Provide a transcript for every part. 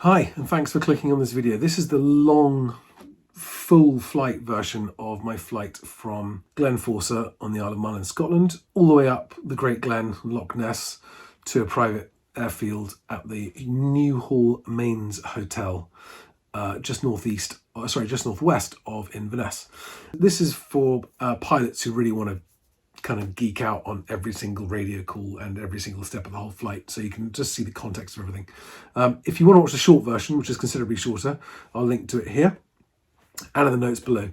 Hi, and thanks for clicking on this video. This is the long, full flight version of my flight from Glenforsa on the Isle of Mull in Scotland, all the way up the Great Glen, Loch Ness, to a private airfield at the Newhall Mains Hotel, just northwest of Inverness. This is for pilots who really want to kind of geek out on every single radio call and every single step of the whole flight, so you can just see the context of everything. If you want to watch the short version, which is considerably shorter, I'll link to it here and in the notes below,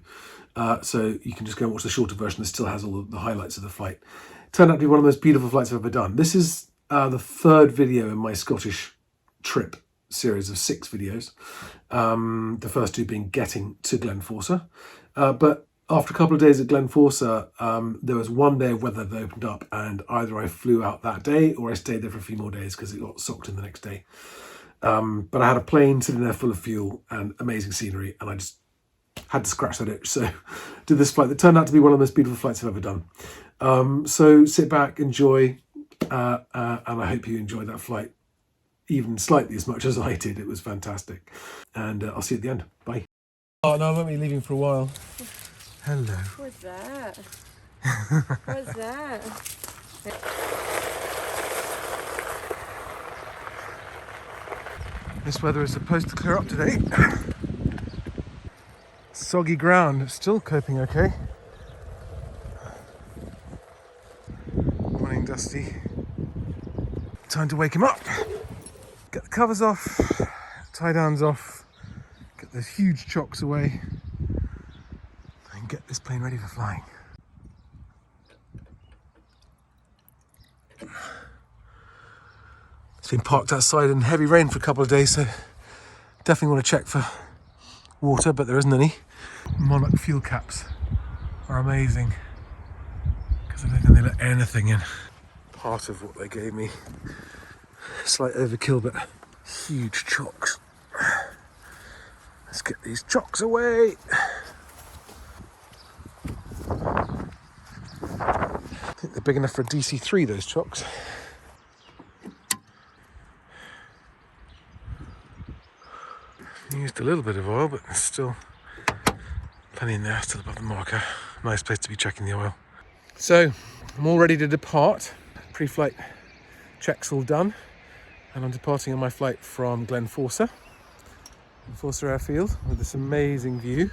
so you can just go and watch the shorter version that still has all the highlights of the flight. It turned out to be one of the most beautiful flights I've ever done. This is the third video in my Scottish trip series of 6 videos, the first 2 being getting to Glenforsa, but after a couple of days at Glenforsa, there was one day of weather that opened up, and either I flew out that day or I stayed there for a few more days because it got socked in the next day. But I had a plane sitting there full of fuel and amazing scenery, and I just had to scratch that itch. So did this flight that turned out to be one of the most beautiful flights I've ever done. So sit back, enjoy, and I hope you enjoyed that flight even slightly as much as I did. It was fantastic. And I'll see you at the end. Bye. Oh, no, I won't be leaving for a while. Hello. What's that? What's that? This weather is supposed to clear up today. Soggy ground, still coping okay. Morning dusty. Time to wake him up. Get the covers off, tie downs off, get those huge chocks away, and get this plane ready for flying. It's been parked outside in heavy rain for a couple of days, so definitely want to check for water, but there isn't any. Monarch fuel caps are amazing because I don't think they let anything in. Part of what they gave me, slight overkill, but huge chocks. Let's get these chocks away. I think they're big enough for a DC-3, those chocks. Used a little bit of oil, but there's still plenty in there, still above the marker. Nice place to be checking the oil. So I'm all ready to depart. Pre-flight checks all done, and I'm departing on my flight from Glenforsa airfield with this amazing view,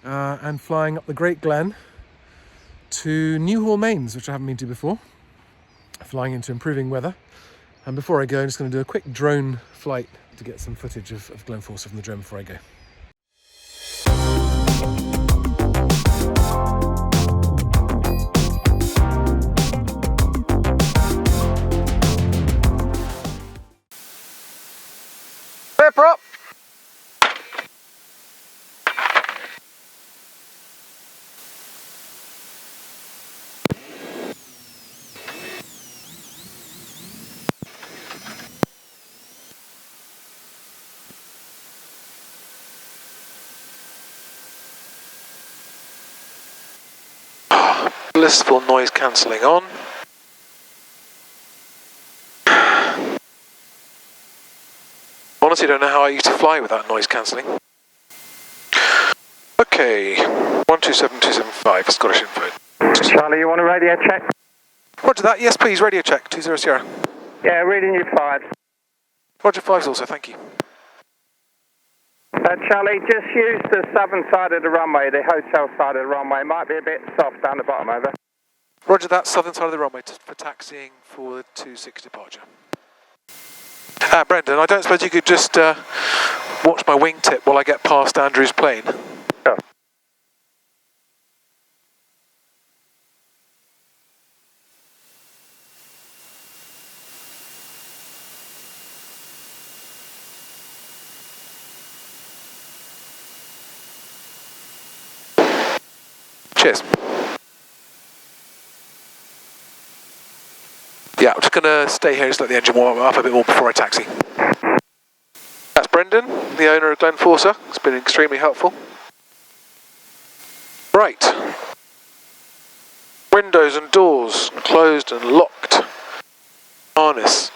and flying up the Great Glen to Newhall Mains, which I haven't been to before, flying into improving weather. And before I go, I'm just going to do a quick drone flight to get some footage of Glenforsa from the drone before I go. Paper up! Blissful noise cancelling on. Honestly, don't know how I used to fly without noise cancelling. Okay, 127275 Scottish info. Charlie, you want a radio check? Roger that, yes please, radio check, 20 Sierra. Yeah, reading you 5. Roger 5's also, thank you. Charlie, just use the southern side of the runway, the hotel side of the runway. It might be a bit soft down the bottom, over. Roger that, southern side of the runway for taxiing for the 26 departure. Brendan, I don't suppose you could just watch my wingtip while I get past Andrew's plane? Sure. Cheers. Yeah, I'm just going to stay here and just let the engine warm up a bit more before I taxi. That's Brendan, the owner of Glenforsa. It's been extremely helpful. Right. Windows and doors closed and locked. Harness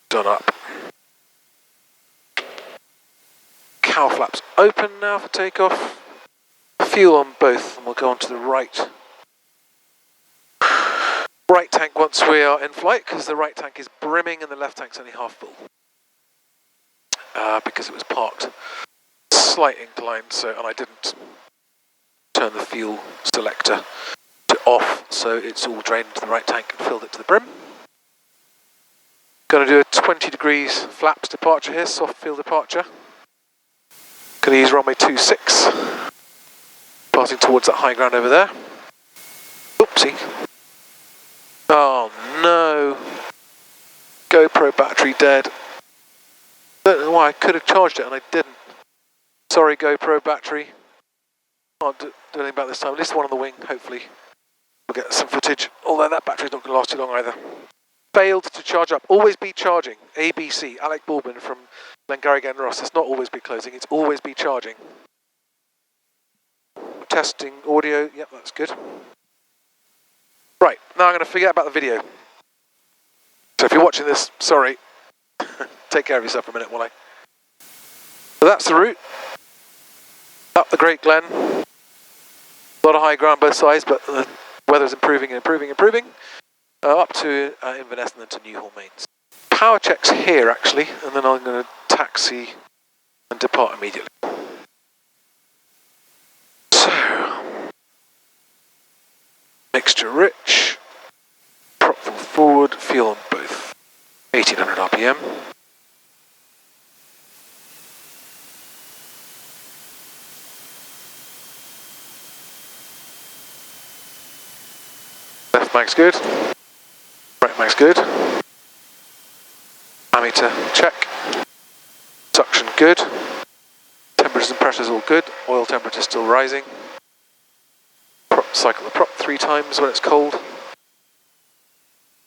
done up. cowl flaps open now for takeoff. Fuel on both, and we'll go on to the right tank once we are in flight, because the right tank is brimming and the left tank's only half full. Because it was parked slight incline, and I didn't turn the fuel selector to off, so it's all drained into the right tank and filled it to the brim. Going to do a 20 degrees flaps departure here, soft field departure. Going to use runway 26, passing towards that high ground over there. Oopsie. Oh no. GoPro battery dead. Don't know why, I could have charged it and I didn't. Sorry GoPro battery. Can't do anything about this time, at least the one on the wing, hopefully. We'll get some footage, although that battery's not going to last too long either. Failed to charge up. Always be charging. ABC, Alec Baldwin from Glengarrigan Ross. It's not always be closing, it's always be charging. Testing audio, yep, that's good. Right, now I'm going to forget about the video. So if you're watching this, sorry. Take care of yourself for a minute while So that's the route. Up the Great Glen. A lot of high ground both sides, but the weather's improving and improving. Up to Inverness and then to Newhall Mains. Power checks here actually, and then I'm going to taxi and depart immediately. So, mixture rich, prop full forward, fuel on both. 1800 RPM. Left mag's good. Right mag's good. Ammeter check. Suction good. Temperatures and pressures all good. Oil temperature still rising. Cycle the prop 3 times when it's cold.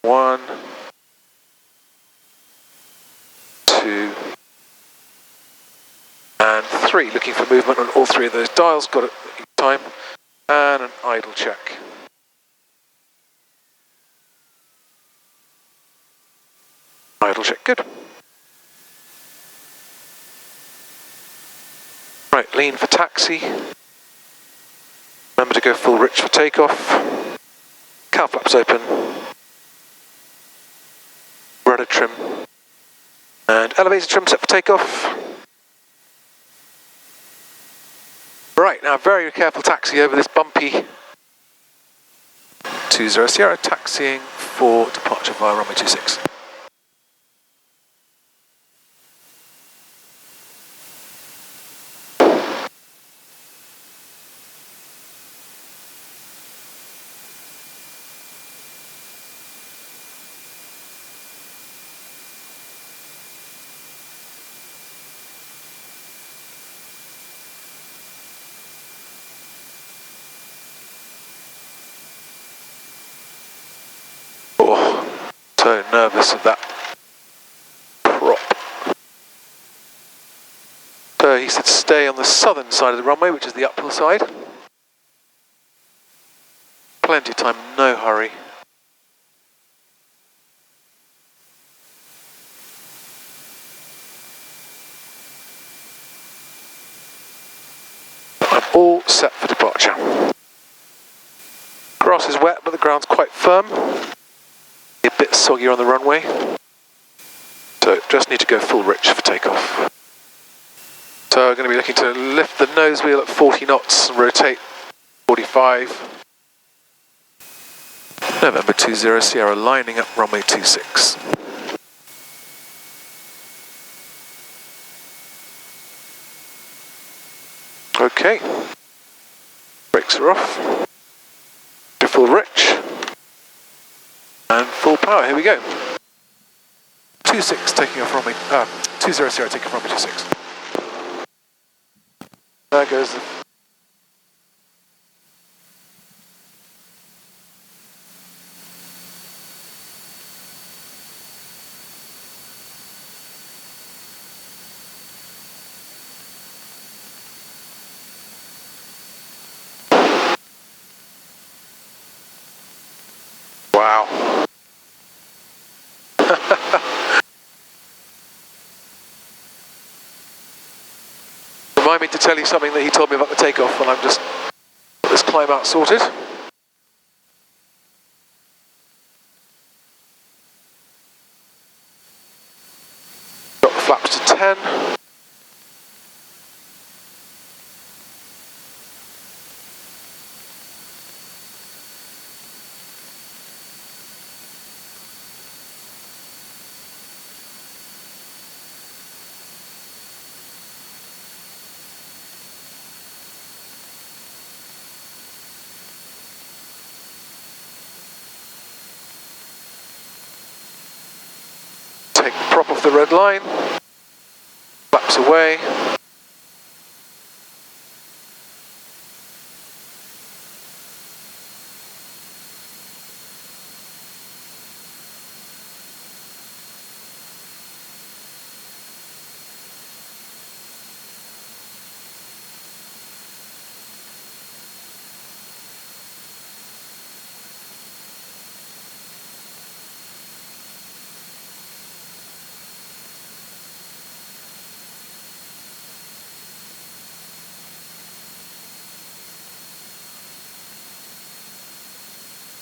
1, 2, and 3. Looking for movement on all 3 of those dials. Got it each time. And an idle check. Idle check, good. Right, lean for taxi. Remember to go full rich for takeoff. Cowl flaps open. Rudder trim. And elevator trim set for takeoff. Right, now very careful taxi over this bumpy 20 Sierra, taxiing for departure via runway 26. So nervous of that prop. So he said stay on the southern side of the runway, which is the uphill side. Plenty of time, no hurry. I'm all set for departure. Grass is wet, but the ground's quite firm. A bit soggier on the runway, so just need to go full rich for takeoff. So we're going to be looking to lift the nose wheel at 40 knots and rotate 45. November 20 Sierra lining up runway 26. Okay, brakes are off. To full rich. And full power, here we go. 26 taking off runway, 20 Sierra taking off runway 26. There goes the... Wow. remind me to tell you something that he told me about the takeoff when I'm just got this climb out sorted. Got the flaps to 10. Take the prop off the red line, flaps away.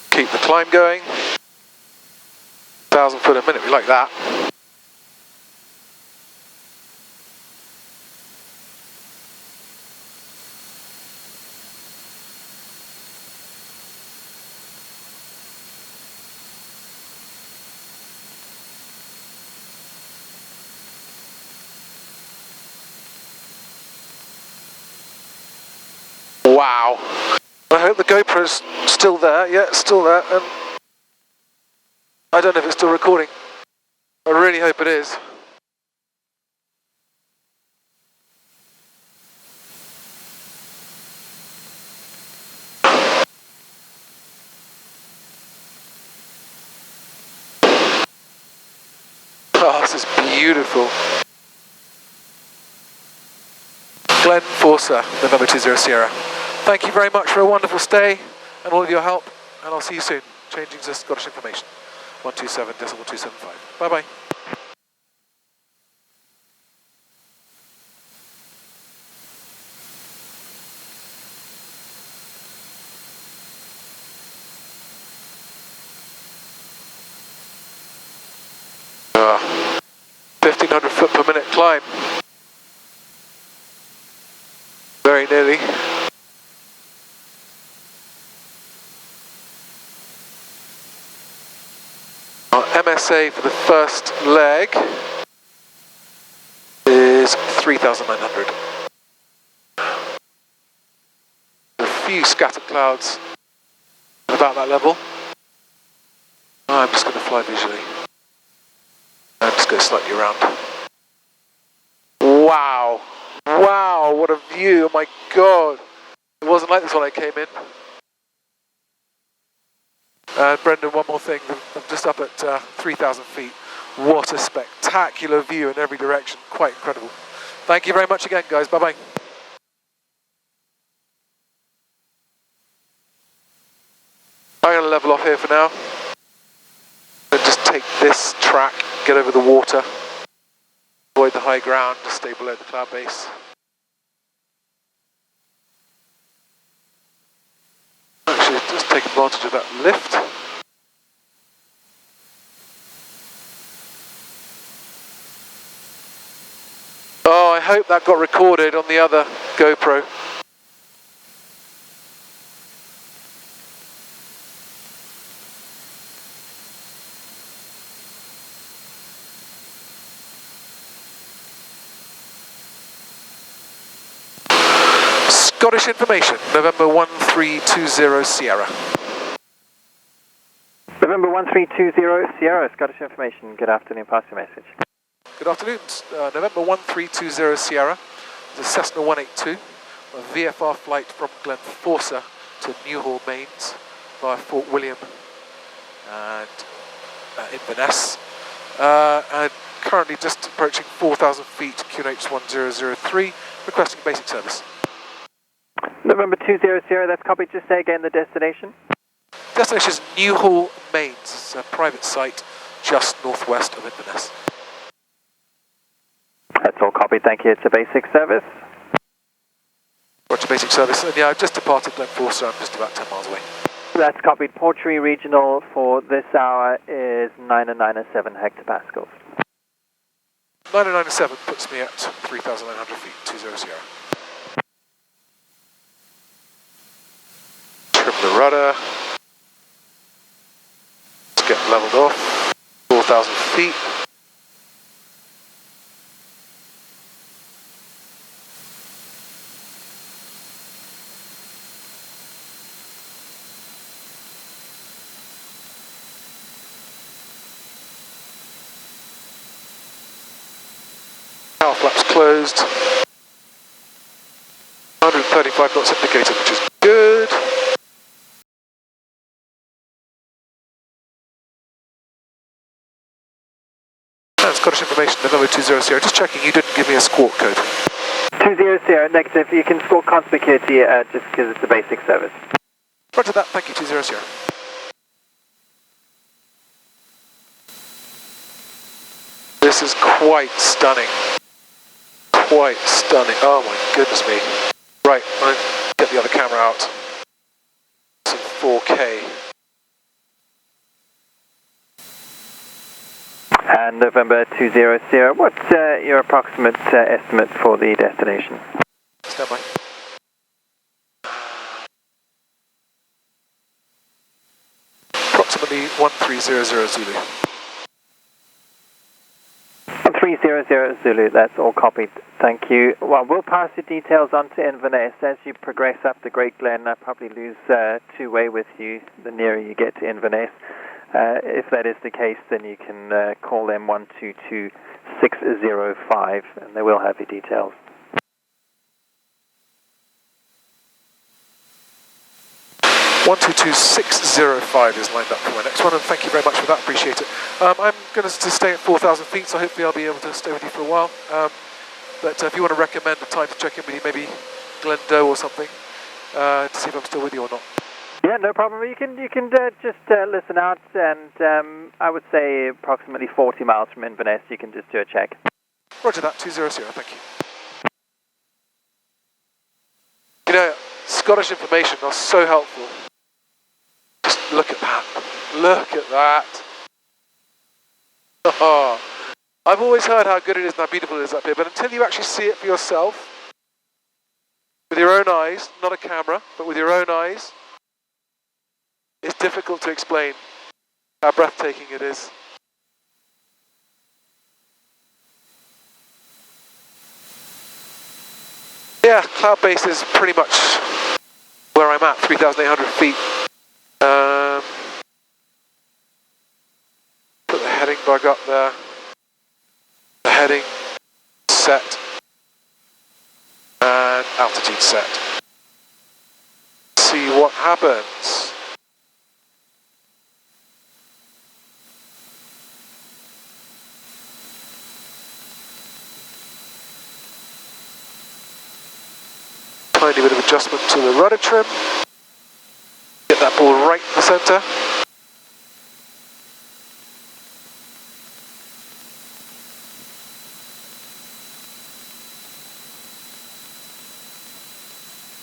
Keep the climb going. 1,000 foot a minute, we like that. Wow. I hope the GoPro's still there. Yeah, it's still there. And I don't know if it's still recording. I really hope it is. Oh, this is beautiful. Glenforsa, November 20 Sierra. Thank you very much for a wonderful stay and all of your help, and I'll see you soon. Changing to Scottish information. 127.275. Bye bye. Ah, 1,500 foot per minute climb. Very nearly. Our MSA for the first leg is 3,900. A few scattered clouds about that level. I'm just going to fly visually. I'm just going slightly around. Wow! Wow, what a view, oh my god. It wasn't like this when I came in. And Brendan, one more thing, I'm just up at 3,000 feet. What a spectacular view in every direction, quite incredible. Thank you very much again, guys, bye-bye. I'm going to level off here for now. And just take this track, get over the water. Avoid the high ground, just stay below the cloud base. Actually, just take advantage of that lift. Oh, I hope that got recorded on the other GoPro. Scottish information, November 1320 Sierra. November 1320 Sierra, Scottish information. Good afternoon, pass your message. Good afternoon, November 1320 Sierra. It's a Cessna 182, a VFR flight from Glenforsa to Newhall Mains via Fort William and Inverness. And currently just approaching 4,000 feet, QNH 1003, requesting basic service. November 20 Sierra, that's copied. Just say again the destination. Destination is Newhall Mains. It's a private site just northwest of Inverness. That's all copied, thank you. It's a basic service. Roger, basic service. And yeah, I've just departed Glenforsa. I'm just about 10 miles away. That's copied. Portree Regional for this hour is 997 hectopascals. 997 puts me at 3,900 feet, 200. Trim the rudder. Let's get leveled off. 4,000 feet. Power flaps closed. 135 knots indicated, which is good. And Scottish information, the number 200. Just checking you didn't give me a squawk code. 200, negative. You can score conspicuity just because it's a basic service. Roger that, thank you, 200. This is quite stunning. Quite stunning. Oh my goodness me. Right, I'll get the other camera out. It's in 4K. And November 200, what's your approximate estimate for the destination? Stand by. Approximately 1300 Zulu. 300 Zulu, that's all copied. Thank you. Well, we'll pass your details on to Inverness. As you progress up the Great Glen, I'll probably lose two-way with you the nearer you get to Inverness. If that is the case, then you can call them 122605 and they will have your details. One two two 605 is lined up for my next one, and thank you very much for that, appreciate it. I'm going to stay at 4,000 feet, so hopefully I'll be able to stay with you for a while. But if you want to recommend a time to check in with you, maybe Glendo or something, to see if I'm still with you or not. Yeah, no problem. You can just listen out, and I would say approximately 40 miles from Inverness, you can just do a check. Roger that, 200, thank you. You know, Scottish information are so helpful. Just look at that. Look at that. Oh, I've always heard how good it is and how beautiful it is up here, but until you actually see it for yourself, with your own eyes, not a camera, but with your own eyes, it's difficult to explain how breathtaking it is. Yeah, cloud base is pretty much where I'm at, 3,800 feet. Put the heading bug up there. The heading set. And altitude set. See what happens. Tiny bit of adjustment to the rudder trim. Get that ball right in the centre.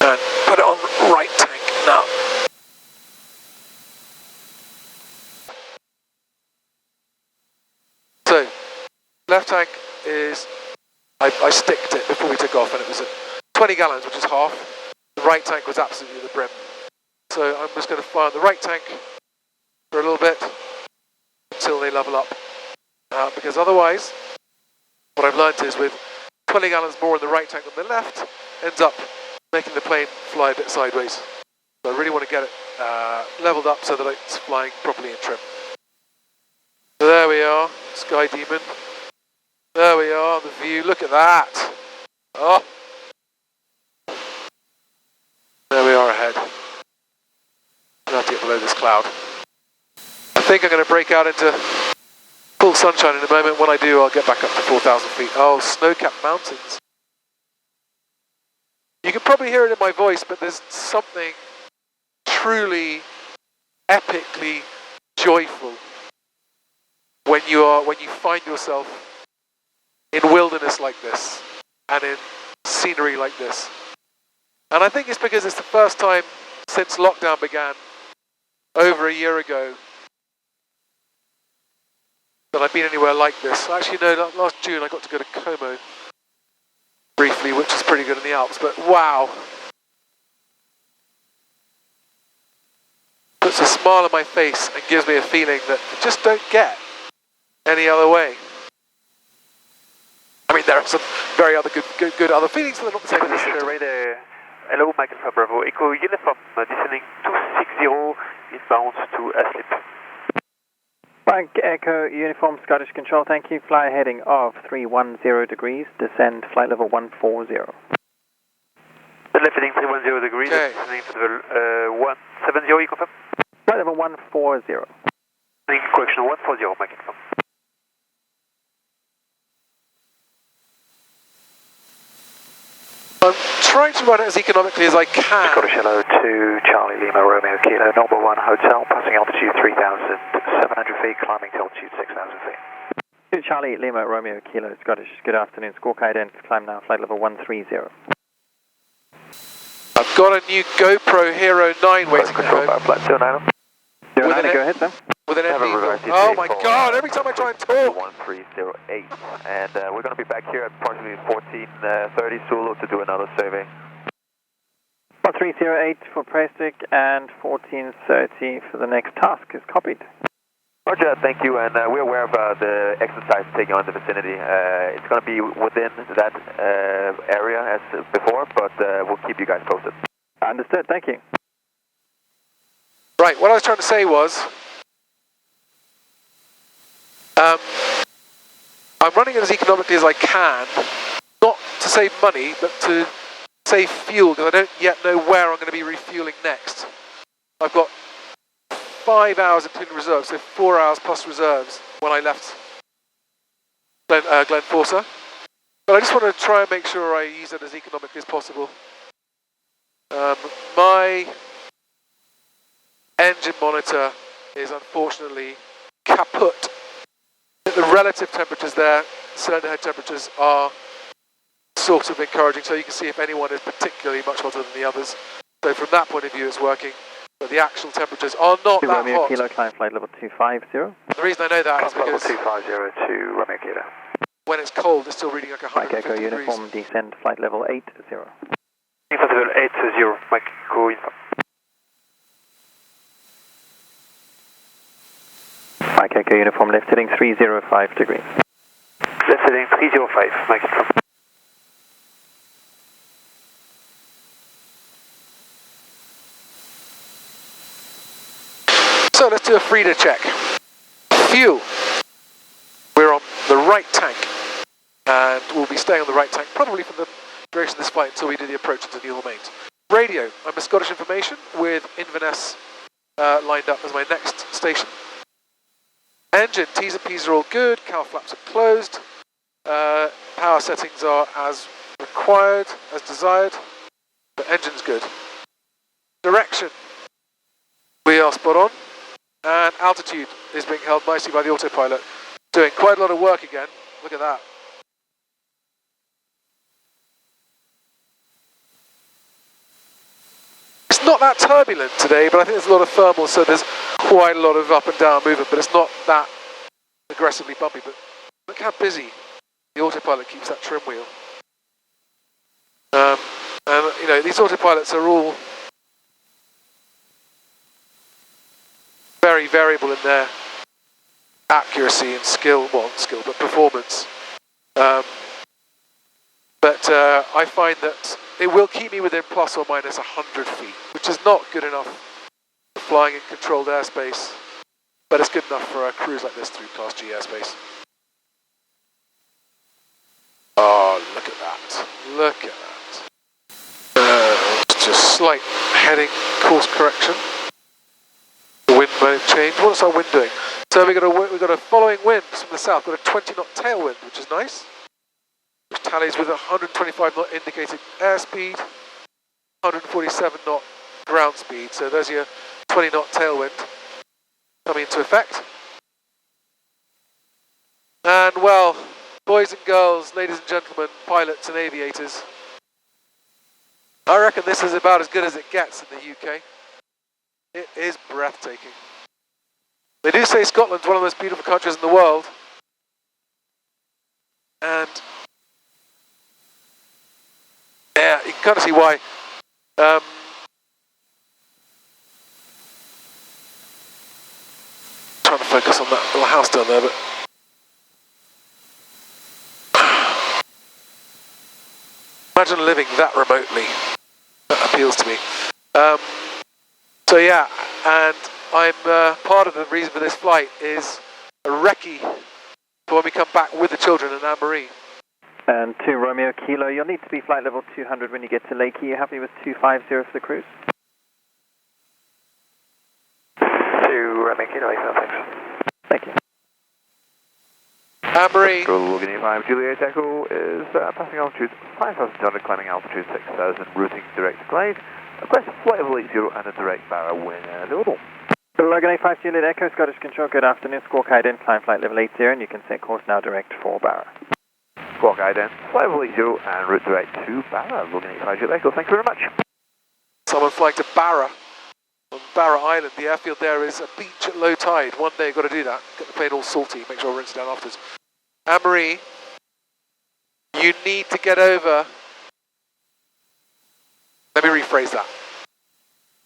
And put it on right tank now. So, left tank is, I sticked it before we took off and it was at 20 gallons, which is half. The right tank was absolutely the brim. So I'm just going to fly on the right tank for a little bit until they level up. Because otherwise, what I've learned is with 20 gallons more in the right tank than the left, ends up making the plane fly a bit sideways. So I really want to get it leveled up so that it's flying properly in trim. So there we are, Sky Demon. There we are, the view, look at that. Oh. There we are ahead. I'll have to get below this cloud. I think I'm going to break out into full sunshine in a moment. When I do, I'll get back up to 4,000 feet. Oh, snow-capped mountains. You can probably hear it in my voice, but there's something truly epically joyful when you find yourself in wilderness like this and in scenery like this. And I think it's because it's the first time since lockdown began, over a year ago, that I've been anywhere like this. Actually, no, last June I got to go to Como briefly, which is pretty good in the Alps, but wow. Puts a smile on my face and gives me a feeling that I just don't get any other way. I mean, there are some very other good other feelings, but they're not the same as this. Radar. Hello, Michael from Bravo. Echo Uniform, descending 260 inbound to Aslip. Bank Echo Uniform Scottish Control, thank you. Fly heading of 310 degrees, descend flight level 140. Left heading 310 degrees, okay. Descending for the 170, you confirm? Flight level 140. Correction, 140, Michael from. I'm trying to run it as economically as I can. Scottish Hello to Charlie Lima Romeo Kilo, number 1 hotel, passing altitude 3,700 feet, climbing to altitude 6,000 feet. To Charlie Lima Romeo Kilo, Scottish, good afternoon. Squawk identity, climb now, flight level 130. I've got a new GoPro Hero 9 waiting at home. Flight 29. Go ahead, sir. With an MD. Oh my god, every time I try and talk. 1308, and we're going to be back here at approximately 1430 Zulu to do another survey. 1308 for Prestic and 1430 for the next task is copied. Roger, thank you, and we're aware of the exercise taking on the vicinity. It's going to be within that area as before, but we'll keep you guys posted. Understood, thank you. Right, what I was trying to say was, I'm running it as economically as I can, not to save money, but to save fuel, because I don't yet know where I'm going to be refueling next. I've got 5 hours including reserves, so 4 hours plus reserves when I left Glenforsa. But I just want to try and make sure I use it as economically as possible. My engine monitor is unfortunately kaput. The relative temperatures there, cylinder head temperatures, are sort of encouraging, so you can see if anyone is particularly much hotter than the others. So from that point of view it's working, but the actual temperatures are not that Romeo hot. Kilo, climb flight level 250. The reason I know that is because 250 to Romeo Kilo. when it's cold it's still reading like 150 Mike Echo degrees. Uniform, descend flight level 80. Flight level 80, Mike Echo Uniform. Mike Echo Uniform, left heading 305 degrees. Left heading 305, Mike Echo. So let's do a Frida check. Fuel. We're on the right tank, and we'll be staying on the right tank probably for the duration of this flight until we do the approach into Newhall Mains. Radio, I'm a Scottish information with Inverness lined up as my next station. Engine, T's and P's are all good, cowl flaps are closed, power settings are as required, as desired, the engine's good. Direction, we are spot on, and altitude is being held nicely by the autopilot, doing quite a lot of work again, look at that. It's not that turbulent today, but I think there's a lot of thermal, so there's quite a lot of up and down movement, but it's not that aggressively bumpy. But look how busy the autopilot keeps that trim wheel. And you know, these autopilots are all very variable in their accuracy and skill, well, not skill, but performance. But I find that it will keep me within plus or minus 100 feet, which is not good enough for flying in controlled airspace, but it's good enough for a cruise like this through Class G airspace. Oh, look at that. Look at that. Just slight heading course correction. The wind mode change. What's our wind doing? So we've got a following wind from the south. We've got a 20 knot tailwind, which is nice. Which tallies with 125 knot indicated airspeed, 147 knot ground speed. So there's your 20 knot tailwind coming into effect. And well, boys and girls, ladies and gentlemen, pilots and aviators, I reckon this is about as good as it gets in the UK. It is breathtaking. They do say Scotland's one of the most beautiful countries in the world. And yeah, you can kind of see why. Trying to focus on that little house down there, but imagine living that remotely. That appeals to me. So yeah, and I'm part of the reason for this flight is a recce for when we come back with the children and Anne-Marie. And 2 Romeo Kilo, you'll need to be flight level 200 when you get to Lakey. You happy with 250 for the cruise? 2 Romeo Kilo, thanks. Thank you. Anne-Marie. Logan 5 Juliet Echo is passing altitude 5,200, climbing altitude 6,000, routing direct glide. Request flight level 80 and a direct barra when available. Logan 5 Juliet Echo, Scottish Control, good afternoon. Squawk in, climb flight level 80, and you can set course now direct for Barra. Squawk in, flight level 80 and route direct to Barra. Logan 5 Juliet Echo, thank you very much. Someone flying to Barra. On Barra Island, the airfield there is a beach at low tide. One day you've got to do that. Get the plane all salty, make sure I rinse it down afterwards. Anne-Marie, you need to get over... Let me rephrase that.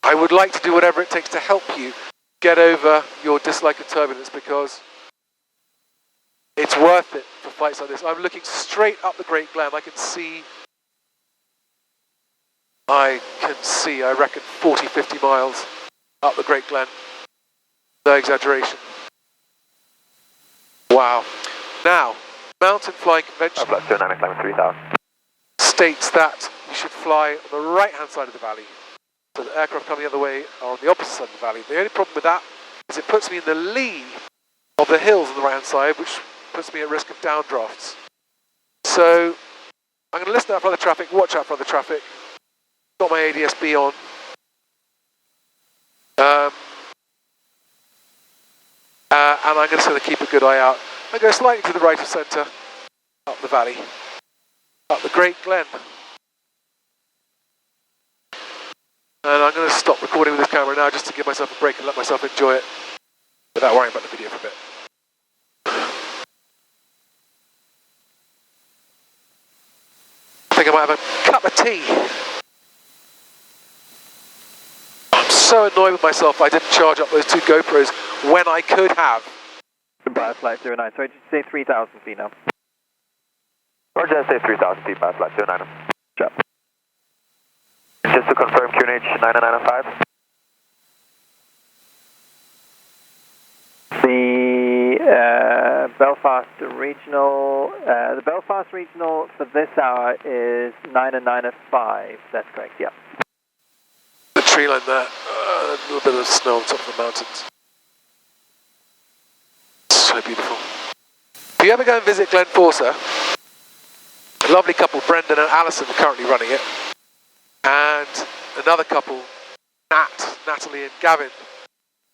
I would like to do whatever it takes to help you get over your dislike of turbulence, because it's worth it for flights like this. I'm looking straight up the Great Glen. I can see, I reckon 40, 50 miles up the Great Glen. No exaggeration. Wow. Now, Mountain Flying Convention states that you should fly on the right-hand side of the valley. So the aircraft coming the other way are on the opposite side of the valley. The only problem with that is it puts me in the lee of the hills on the right-hand side, which puts me at risk of downdrafts. So I'm going to listen out for other traffic, watch out for other traffic. Got my ADS-B on. And I'm just going to keep a good eye out. I go slightly to the right of centre, up the valley, up the Great Glen. And I'm going to stop recording with this camera now just to give myself a break and let myself enjoy it without worrying about the video for a bit. I think I might have a cup of tea. I'm so annoyed with myself I didn't charge up those 2 GoPros when I could have. Goodbye, Flight 09. Sorry, did you say 3,000 feet now? Roger, I say 3,000 feet by flight 09. Sure. Just to confirm, QNH 9995. The Belfast Regional, for this hour is 9:05. That's correct, yeah. The tree line there, a little bit of snow on top of the mountains. So beautiful. If you ever go and visit Glenforsa, a lovely couple, Brendan and Alison, are currently running it. And another couple, Natalie and Gavin.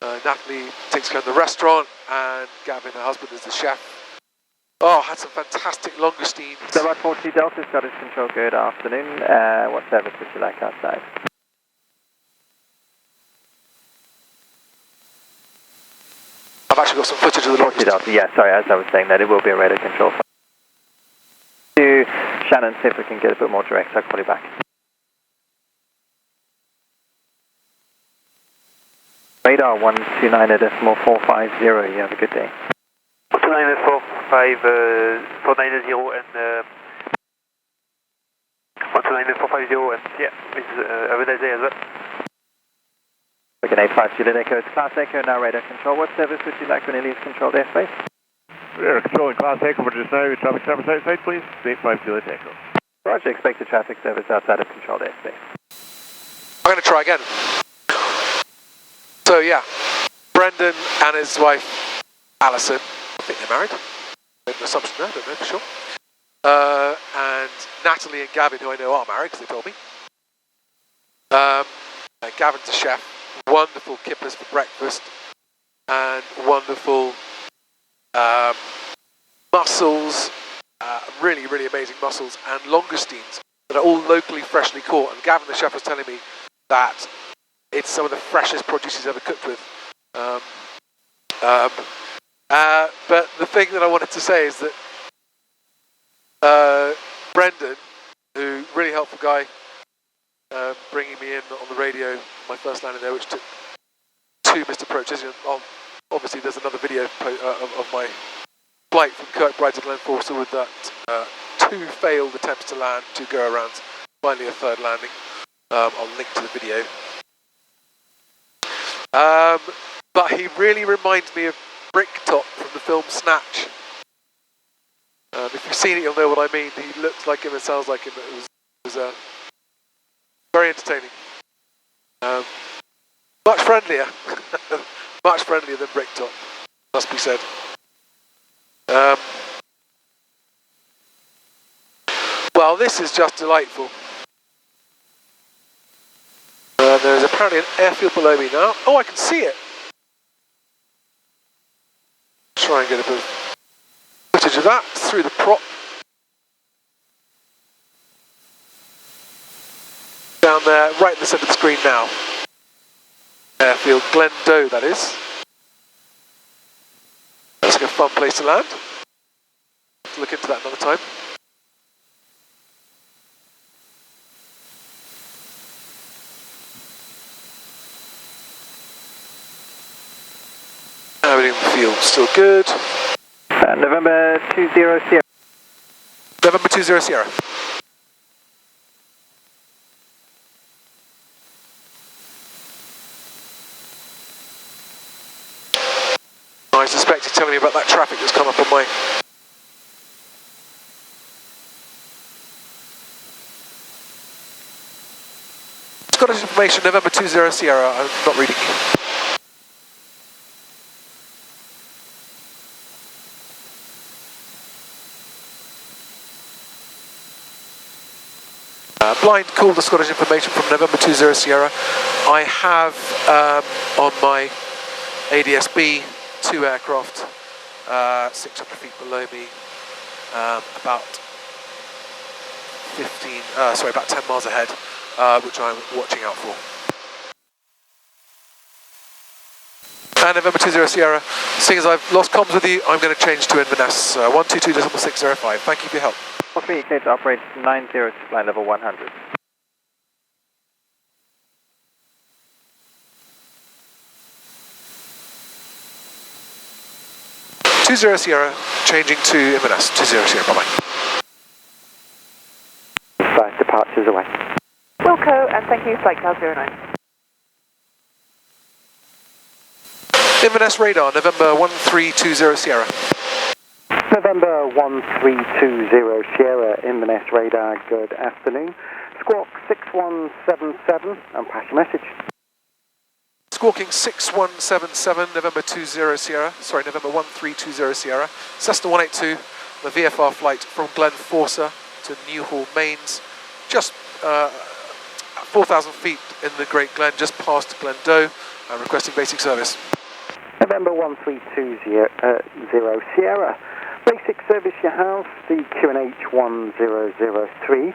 Natalie takes care of the restaurant, and Gavin, her husband, is the chef. Oh, had some fantastic langoustines. About 40 Delta, Scottish Control, good afternoon. What service would you like outside? I've actually got some footage of the 40 Delta, yeah, sorry, as I was saying that, it will be a radar control. To Shannon, see if we can get a bit more direct, I'll call you back. Radar 129.450, you have a good day. 129.450 and 129.450 and yeah, have a nice day as well. Looking 85 Juliet Echo, it's Class Echo, now radar control. What service would you like when it leaves controlled airspace? Radar controlling Class Echo for just now, traffic service outside please, 85 Juliet Echo. Roger, expect a traffic service outside of controlled airspace. I'm going to try again. So yeah, Brendan and his wife, Alison, I think they're married. There's an assumption there, I don't know for sure. And Natalie and Gavin, who I know are married because they told me. Gavin's a chef, wonderful kippers for breakfast, and wonderful mussels, really, really amazing mussels, and langoustines. that are all locally freshly caught. And Gavin the chef was telling me that it's some of the freshest produce he's ever cooked with. But the thing that I wanted to say is that Brendan, who really helpful guy, bringing me in on the radio, my first landing there, which took 2 missed approaches. Obviously, there's another video of my flight from Kirkbride to Glenforsa with that 2 failed attempts to land, 2 go-arounds, finally a 3rd landing. I'll link to the video. But he really reminds me of Bricktop from the film Snatch. If you've seen it, you'll know what I mean. He looks like him and sounds like him. It was very entertaining. Much friendlier. Much friendlier than Bricktop, must be said. Well, this is just delightful. There is apparently an airfield below me now. Oh, I can see it. Try and get a bit of footage of that through the prop. Down there, right in the centre of the screen now. Airfield Glendo, that is. That's like a fun place to land. Let's look into that another time. Everything in the field still good. November 20 Sierra. November 20 Sierra. I suspect he's telling me about that traffic that's come up on my... Scottish information, November 20 Sierra. I'm not reading you. Blind call the Scottish information from November 20 Sierra. I have on my ADSB 2 aircraft 600 feet below me, about 10 miles ahead, which I'm watching out for. And November 20 Sierra, seeing as I've lost comms with you, I'm going to change to Inverness 122.605. Thank you for your help. 43 clear to operate 90 to flight level 100. Sierra, changing to Inverness. 20 Sierra, bye-bye. 5 departures away. Wilco, and thank you, Flight Cal 09. Inverness radar, November 1320 Sierra. November 1320 Sierra, Inverness radar, good afternoon. Squawk 6177 and pass your message. Squawking 6177, November 20 Sierra, November 1320 Sierra, Cessna 182, the VFR flight from Glenforsa to Newhall Mains, just 4,000 feet in the Great Glen, just past Glendo, and requesting basic service. November 1320 Sierra. Basic service you have, the QNH 1003.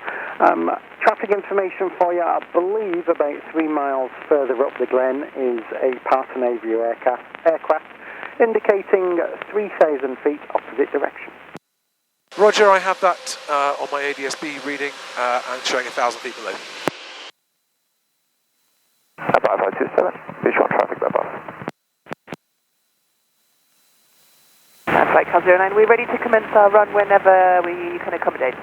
Traffic information for you, I believe about 3 miles further up the Glen is a Parton Avio aircraft indicating 3,000 feet opposite direction. Roger, I have that on my ADSB reading and showing 1,000 feet below. 5527, visual traffic above. Flight Cal 09, we're ready to commence our run whenever we can accommodate.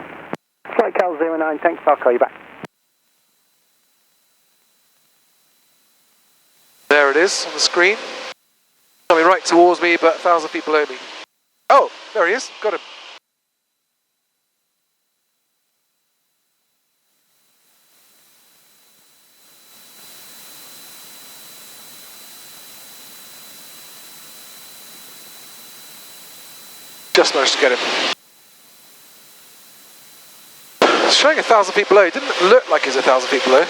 Flight Cal 09, thanks, I'll call you back. There it is on the screen. Coming right towards me, but 1,000 feet below me. Oh, there he is, got him. Just managed to get him. It's showing 1,000 feet below. It didn't look like it's 1,000 feet below.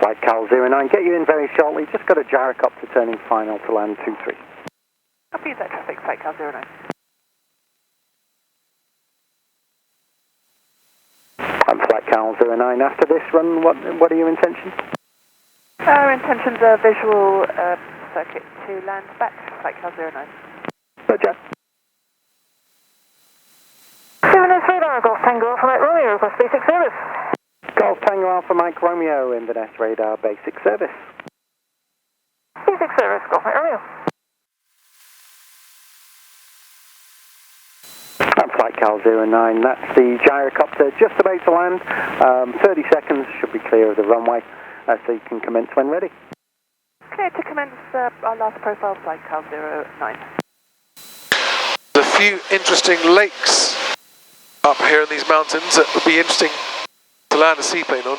Flight Cal 09, get you in very shortly. Just got a gyrocopter turning final to land 23. Copy that traffic, Flight Cal 09. Flight Cal 09, after this run, what are your intentions? Our intentions are visual circuit to land back, Flight Cal 09. Roger. 7's radar, Golf Tango Alpha Mike Romeo, request basic service. Golf Tango Alpha Mike Romeo, Inverness radar, basic service. Basic service, Golf Mike Romeo. And Flight Cal 09, that's the gyrocopter just about to land. 30 seconds, should be clear of the runway, so you can commence when ready. Clear to commence our last profile, Flight Cal 09. A few interesting lakes up here in these mountains that would be interesting to land a seaplane on.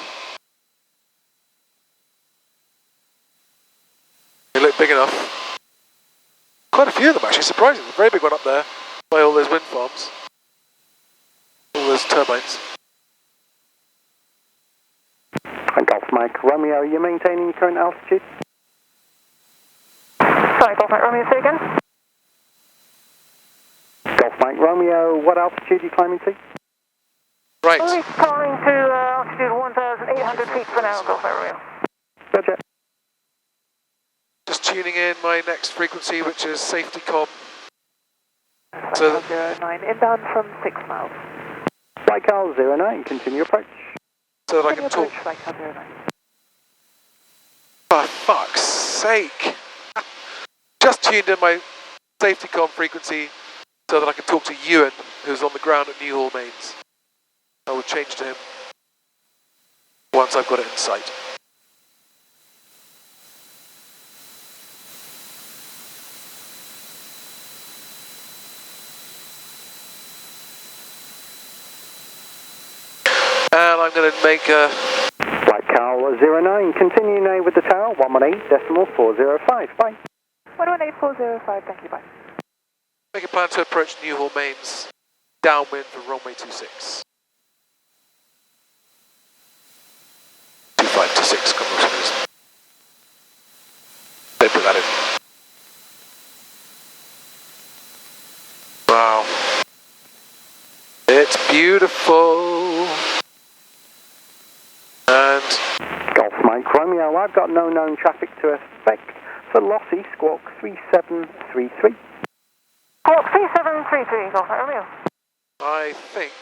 They look big enough. Quite a few of them actually, surprisingly. Very big one up there by all those wind farms. All those turbines. And Golf Mike Romeo, are you maintaining your current altitude? Sorry, Golf Mike Romeo, say again? Golf Mike Romeo, what altitude are you climbing to? Right. We're climbing to altitude 1,800 feet for now, Golf Mike Romeo. Roger. Just tuning in my next frequency, which is safety comm. Flight So Cal 09, inbound from 6 miles. Flight Cal 09, continue approach. so that I Continue can talk. approach, Flight Cal 09. For fuck's sake! Just tuned in my safety comm frequency so that I can talk to Ewan, who's on the ground at Newhall Mains. I will change to him once I've got it in sight. And I'm going to make a... Flight Cal 09, continue now with the tower, 118.405, bye. 118.405, thank you, bye. Make a plan to approach Newhall Mains, downwind for runway 26. 2526, conversion. Don't put that in. Wow. It's beautiful. And Golf Mike Romeo, I've got no known traffic to expect for Lossy, squawk 3733. Squawk 3733, Golf Mike Romeo. I think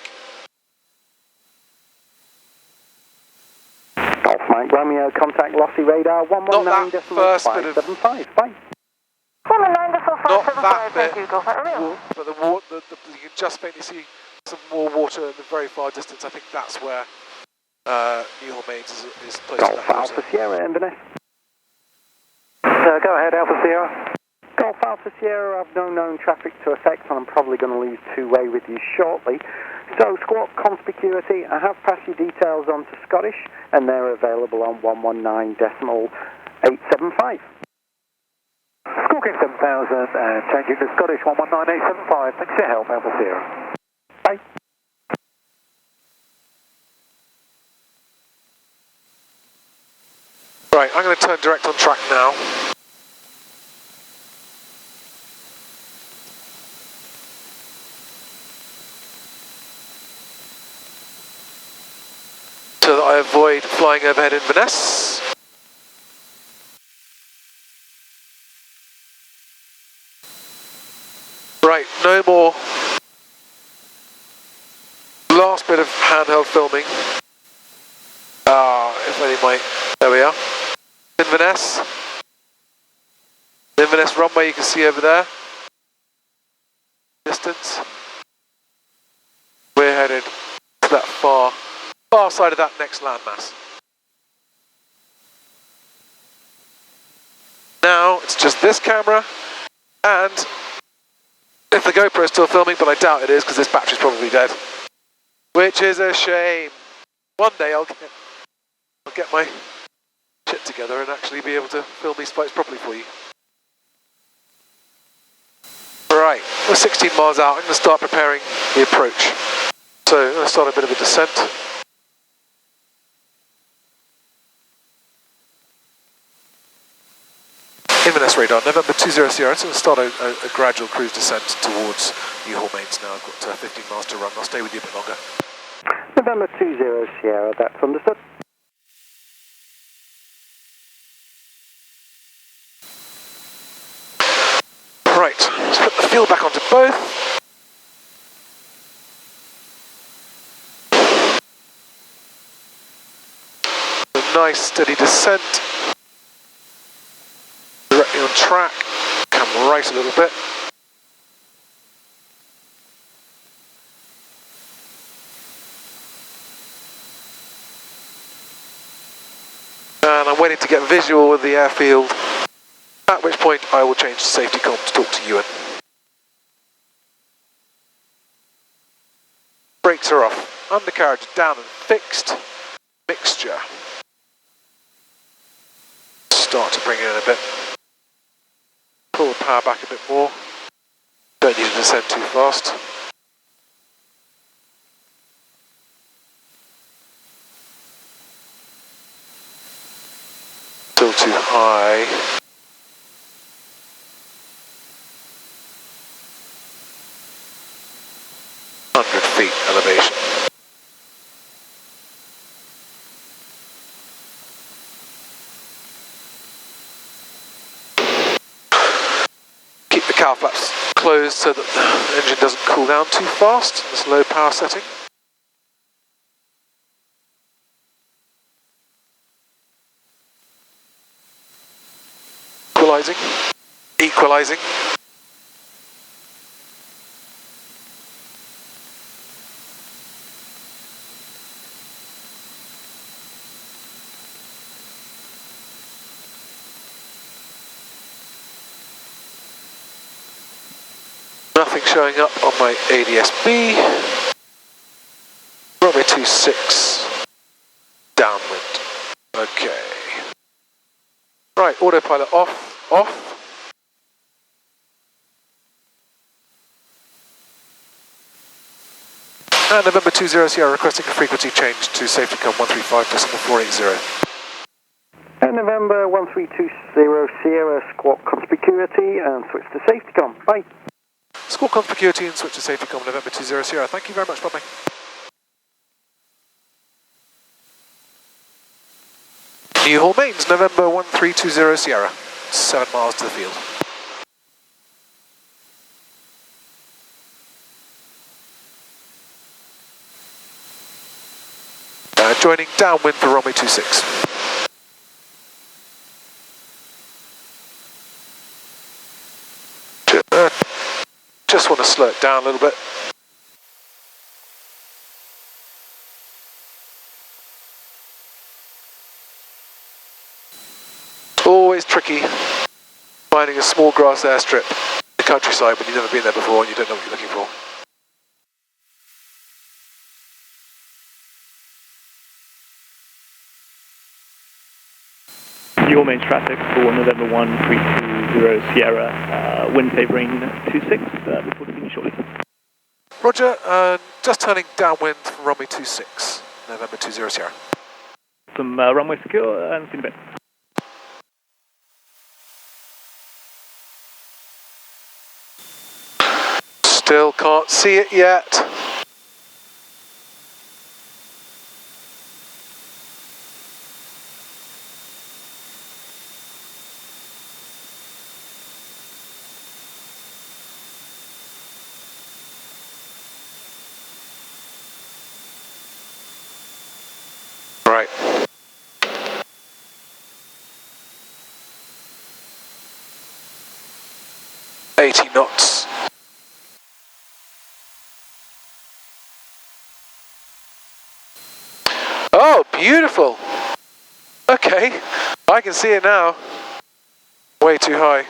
Golf Mike Romeo, contact Lossy radar, 119.575, bye. 119.575, thank you, Golf Mike Romeo. but the water, you can just faintly see some more water in the very far distance. I think that's where Newhall Mains is close to Golf that Alpha water. Sierra, Inverness. Go ahead, Alpha Sierra. Golf Alpha Sierra, I've no known traffic to affect, and I'm probably going to leave two-way with you shortly. So, squawk conspicuity, I have passed your details on to Scottish, and they're available on 119.875. Squawking 7,000 and changing to Scottish 119.875. Thanks for your help, Alpha Sierra. Bye. Right, I'm going to turn direct on track now. So that I avoid flying overhead Inverness. Right, no more. Last bit of handheld filming. If only my... There we are. Inverness. Inverness runway you can see over there. Distance. We're headed to that far side of that next landmass. Now it's just this camera, and if the GoPro is still filming, but I doubt it is because this battery's probably dead, which is a shame. One day I'll get my shit together and actually be able to film these flights properly for you. Right, we're 16 miles out. I'm going to start preparing the approach. So I'm going to start a bit of a descent. Inverness radar, November 20 Sierra. So I'm going to start a gradual cruise descent towards Newhall Mains now. I've got 15 miles to run. I'll stay with you a bit longer. November 20 Sierra, that's understood. Right, let's put the fuel back onto both. A nice steady descent. Directly on track. Come right a little bit. And I'm waiting to get visual with the airfield, at which point I will change to safety comm to talk to Ewan. Brakes are off, undercarriage down and fixed, mixture. Start to bring it in a bit. Pull the power back a bit more. Don't need to descend too fast. Still too high. Feet elevation. Keep the cowl flaps closed so that the engine doesn't cool down too fast in this low power setting. Equalising. Equalising. Nothing showing up on my ADS-B. Runway 26, downwind. Okay. Right, autopilot off, off. And November 20 Sierra requesting a frequency change to safety com 135.480. And November 1320 Sierra, squawk conspicuity and switch to safety com. Bye. Squawk conspicuity and switch to safety com November 20 Sierra. Thank you very much, bye-bye. Newhall Mains, November 1320 Sierra. 7 miles to the field. Joining downwind for runway 26. Just want to slow it down a little bit. Always tricky finding a small grass airstrip in the countryside when you've never been there before and you don't know what you're looking for. Newhall Mains traffic for November 1320 Sierra, wind favouring 26, reporting shortly. Roger, just turning downwind from runway 26, November 20 Sierra. Some runway secure and see you in a bit. Still can't see it yet. Right. $80 knots. Oh, beautiful. Okay, I can see it now. Way too high.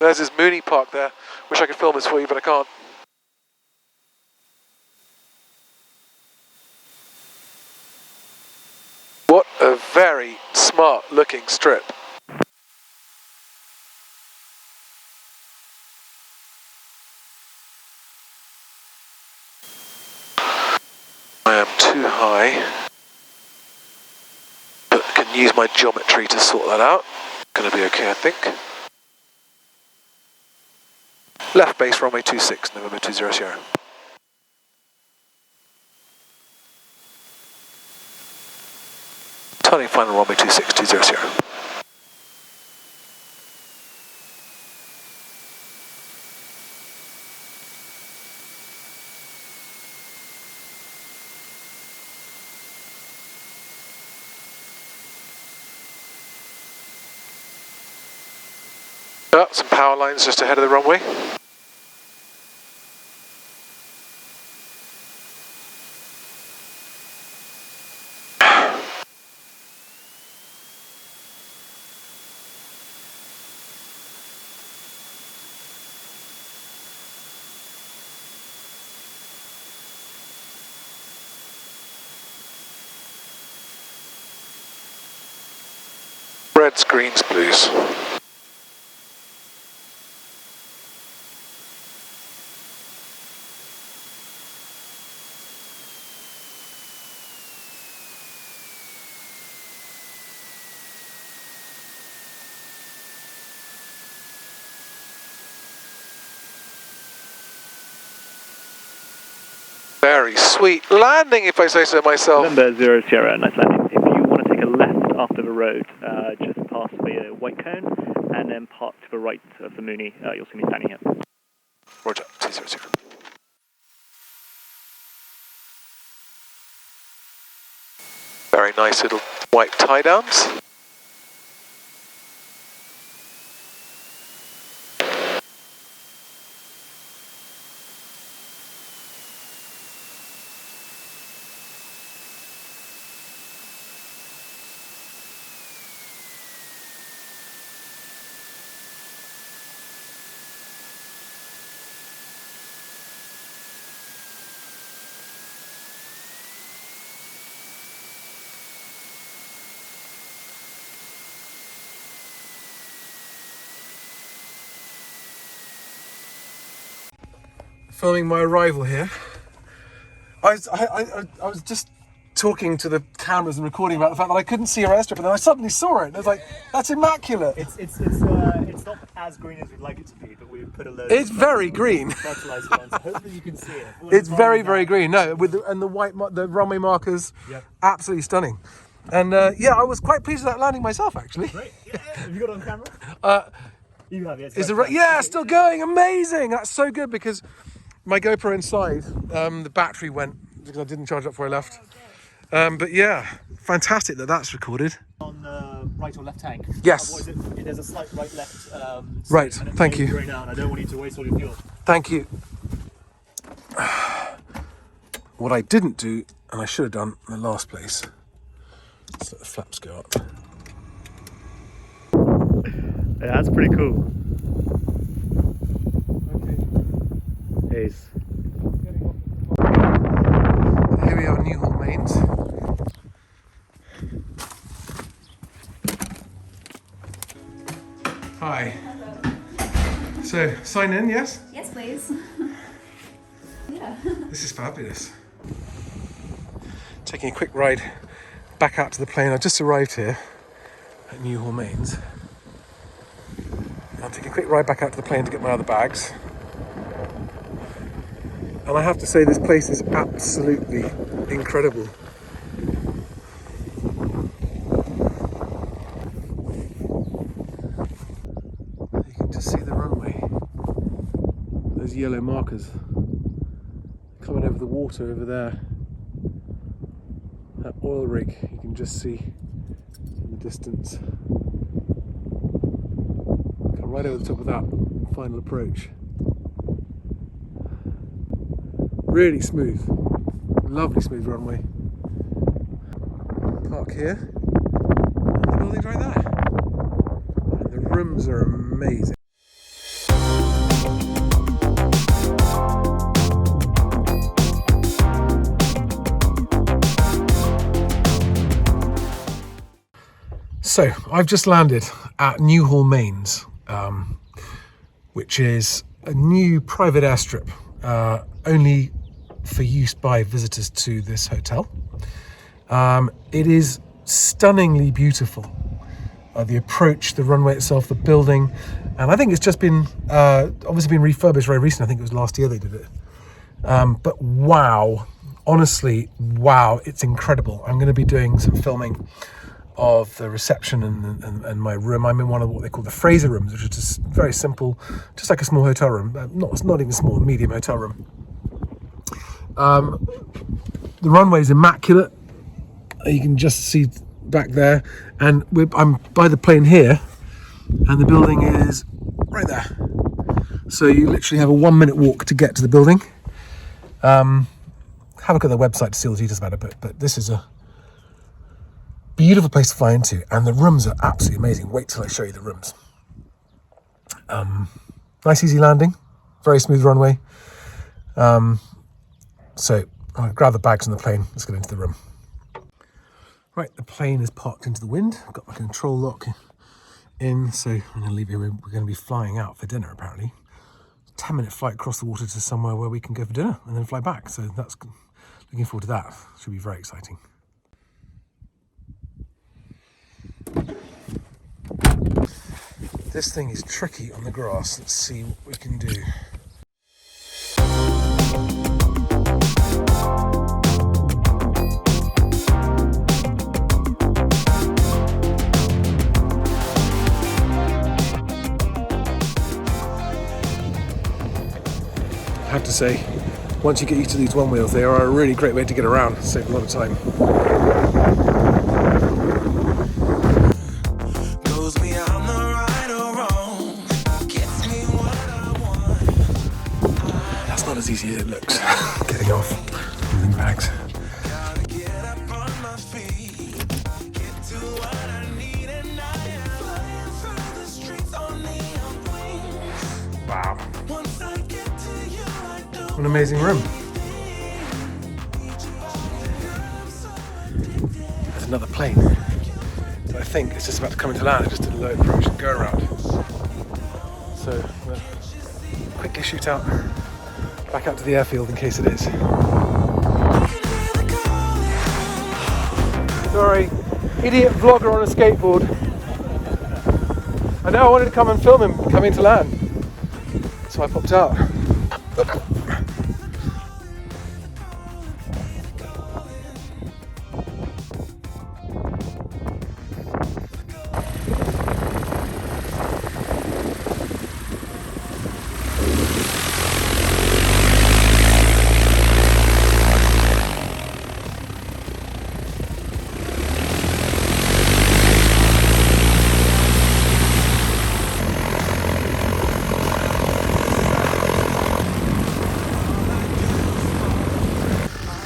There's this Mooney Park there. Wish I could film this for you, but I can't. What a very smart looking strip. I am too high, but can use my geometry to sort that out. Gonna be okay, I think. Left base runway 26, November 20 Sierra. Sierra. Some power lines just ahead of the runway. Reds, greens, blues. Very sweet landing, if I say so myself. November 0 Sierra, nice landing. If you want to take a left after the road, just past the white cone, and then park to the right of the Mooney, you'll see me standing here. Roger, 200. Very nice little white tie downs. Filming my arrival here. I was just talking to the cameras and recording about the fact that I couldn't see your airstrip, and then I suddenly saw it. And I was like, "That's immaculate." It's not as green as we'd like it to be, but we've put a load. It's very green. Fertilizer on, so hopefully you can see it. It's very, very green. No, with the white, the runway markers, Yep. Absolutely stunning. And yeah, I was quite pleased with that landing myself, actually. Great. Yeah. Have you got it on camera? You have, yes. Yeah, still going. Amazing. That's so good because my GoPro inside, the battery went because I didn't charge it before I left. But yeah, fantastic that that's recorded. On the right or left tank. Yes. Otherwise there's a slight right-left. Right. And it's Thank you. going down. I don't want you to waste all your fuel. Thank you. What I didn't do, and I should have done in the last place, is let the flaps go up. Yeah, that's pretty cool. Ace. Here we are, Newhall Mains. Hi. Hello. So, sign in, yes? Yes, please. Yeah. This is fabulous. Taking a quick ride back out to the plane. I just arrived here at Newhall Mains. I'm taking a quick ride back out to the plane to get my other bags. And I have to say, this place is absolutely incredible. You can just see the runway. Those yellow markers coming over the water over there. That oil rig you can just see in the distance. Come right over the top of that final approach. Really smooth, lovely smooth runway. Park here, and the building's right there. And the rooms are amazing. So, I've just landed at Newhall Mains, which is a new private airstrip, only for use by visitors to this hotel. It is stunningly beautiful. The approach, the runway itself, the building, and I think it's just been obviously been refurbished very recently. I think it was last year they did it. But wow, honestly, wow, it's incredible. I'm going to be doing some filming of the reception and my room. I'm in one of what they call the Fraser rooms, which is just very simple, just like a small hotel room. Not even small, medium hotel room. The runway is immaculate. You can just see back there, and I'm by the plane here, and the building is right there. So you literally have a 1-minute walk to get to the building. Have a look at their website to see all the details about it, but this is a beautiful place to fly into, and the rooms are absolutely amazing. Wait till I show you the rooms. Nice easy landing, very smooth runway. So I'll grab the bags on the plane, let's get into the room. Right, the plane is parked into the wind. I've got my control lock in, so I'm going to leave here. We're going to be flying out for dinner apparently. 10-minute flight across the water to somewhere where we can go for dinner and then fly back. So that's looking forward to that. Should be very exciting. This thing is tricky on the grass. Let's see what we can do. I have to say, once you get used to these one wheels, they are a really great way to get around, save a lot of time. That's not as easy as it looks. Getting off, moving bags. Wow. What an amazing room. There's another plane. So I think it's just about to come into land. I just did a low approach and go around. So we'll quickly shoot out, back out to the airfield in case it is. Sorry, idiot vlogger on a skateboard. I know I wanted to come and film him coming to land, so I popped out.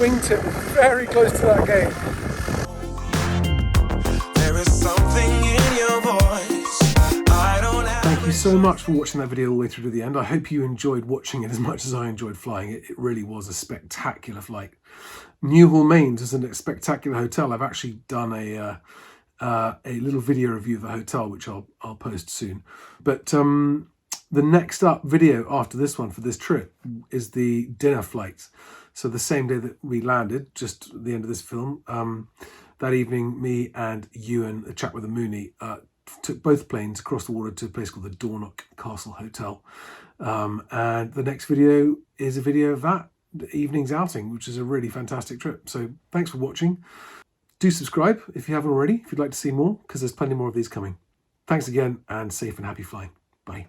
Wingtip very close to that gate. There is something in your voice. Thank you so much for watching that video all the way through to the end. I hope you enjoyed watching it as much as I enjoyed flying it. It really was a spectacular flight. Newhall Mains is a spectacular hotel. I've actually done a little video review of the hotel, which I'll post soon. But the next up video after this one for this trip is the dinner flight. So the same day that we landed, just at the end of this film, that evening, me and Ewan, a chap with a Mooney, took both planes across the water to a place called the Dornoch Castle Hotel. And the next video is a video of that evening's outing, which is a really fantastic trip. So thanks for watching. Do subscribe if you haven't already, if you'd like to see more, because there's plenty more of these coming. Thanks again, and safe and happy flying. Bye.